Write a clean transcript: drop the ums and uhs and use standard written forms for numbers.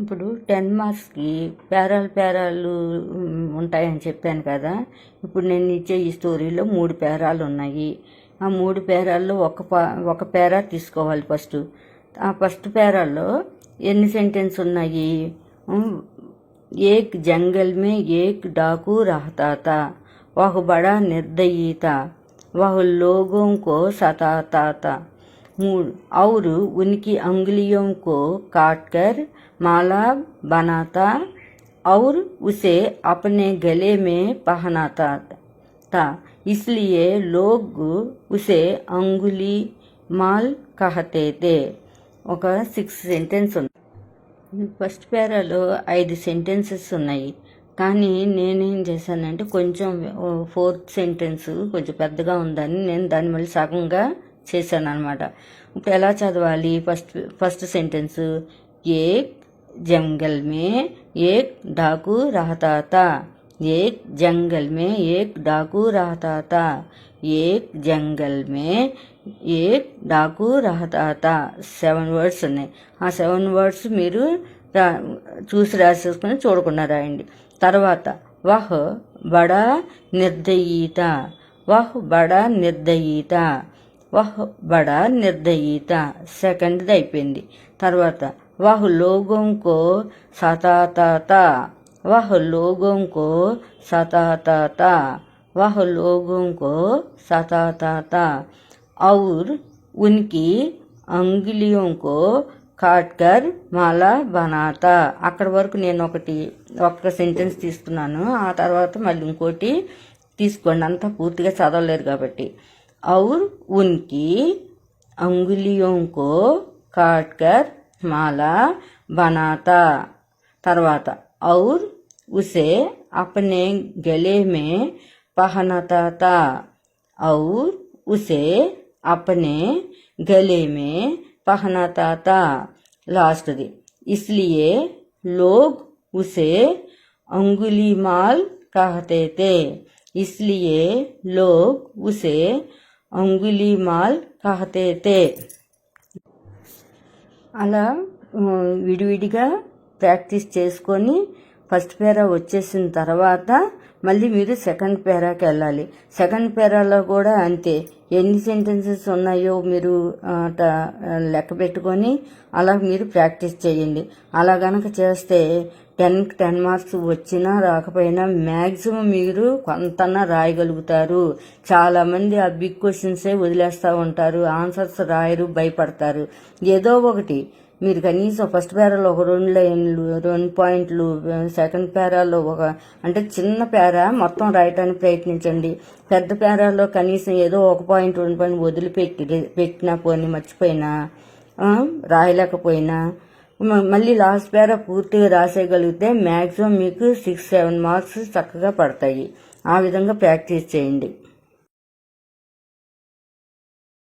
ఇప్పుడు 10 మార్క్స్కి పేరాలు ఉంటాయని చెప్పాను కదా. ఇప్పుడు నేను ఇచ్చే ఈ స్టోరీలో 3 పేరాలు ఉన్నాయి. ఆ 3 పేరాల్లో ఒక పేరా తీసుకోవాలి ఫస్ట్. ఆ ఫస్ట్ పేరాల్లో ఎన్ని సెంటెన్స్ ఉన్నాయి? ఏక్ జంగల్ మే ఏక్ डाकू रहता था, वह बड़ा निर्दयी था, वह लोगों को सताता था, और उनकी अंगुलियों को काटकर माला बनाता और उसे अपने गले में पहनाता था, इसलिए लोग उसे अंगुली माल कहते थे. ఒక 6 సెంటెన్స్ ఉంది. ఫస్ట్ పేరాలో 5 సెంటెన్సెస్ ఉన్నాయి. కానీ నేనేం చేశానంటే కొంచెం 4th సెంటెన్స్ కొంచెం పెద్దగా ఉందని నేను దాన్ని మళ్ళీ సగంగా చేశాను అనమాట. ఇప్పుడు ఎలా చదవాలి? ఫస్ట్ సెంటెన్స్ ఏక్ జంగల్ మే ఏక్ डाकू रहता था, एक जंगल में एक डाकू रहता था, एक जंगल में एक डाकू रहता था. 7 వర్డ్స్ ఉన్నాయి. ఆ 7 వర్డ్స్ మీరు చూసి రాసేసుకుని చూడకుండా రాయండి. తర్వాత వహ్ బడా నిర్దయీత, వహ్ బడా నిర్దయీత, వహ్ బడా నిర్దయీత సెకండ్ది అయిపోయింది. తర్వాత వహ్ లోగోం కో సతాతా తా, वह लोगों को सताता था, वह लोगों को सताता था, और उनकी अंगुलियों को కాట్కర్ మాలా బనాతా. అక్కడ వరకు నేను ఒక్క సెంటెన్స్ తీసుకున్నాను. ఆ తర్వాత మళ్ళీ ఇంకోటి తీసుకోండి, అంతా పూర్తిగా చదవలేరు కాబట్టి. ఔర్ ఉన్కి అంగులియోం కో కాట్కర్ మాలా బనాతా. తర్వాత और उसे अपने गले में पहनाता था, और उसे अपने गले में पहनाता था. लास्ट दी. इसलिए लोग उसे अंगुली माल कहते थे, इसलिए लोग उसे अंगुली माल कहते थे. అలా విడివిడిగా ప్రాక్టీస్ చేసుకొని ఫస్ట్ పేరా వచ్చేసిన తర్వాత మళ్ళీ మీరు సెకండ్ పేరాకి వెళ్ళాలి. సెకండ్ పేరాలో కూడా అంతే, ఎన్ని సెంటెన్సెస్ ఉన్నాయో మీరు లెక్క పెట్టుకొని అలా మీరు ప్రాక్టీస్ చేయండి. అలా గనక చేస్తే 10కి 10 మార్క్స్ వచ్చినా రాకపోయినా మ్యాక్సిమం మీరు కొంతన్నా రాయగలుగుతారు. చాలామంది ఆ బిగ్ క్వశ్చన్సే వదిలేస్తూ ఉంటారు, ఆన్సర్స్ రాయరు, భయపడతారు. ఏదో ఒకటి మీరు కనీసం ఫస్ట్ పేరాలో ఒక 2 లైన్లు 2 పాయింట్లు, సెకండ్ పేరాలో అంటే చిన్న పేరా మొత్తం రాయటానికి ప్రయత్నించండి. పెద్ద పేరాలో కనీసం ఏదో 1 పాయింట్ 2 పాయింట్ పెట్టినా పోని మర్చిపోయినా రాయలేకపోయినా మళ్ళీ లాస్ట్ పేరా పూర్తిగా రాసేయగలిగితే మ్యాక్సిమం మీకు 6-7 మార్క్స్ చక్కగా పడతాయి. ఆ విధంగా ప్రాక్టీస్ చేయండి.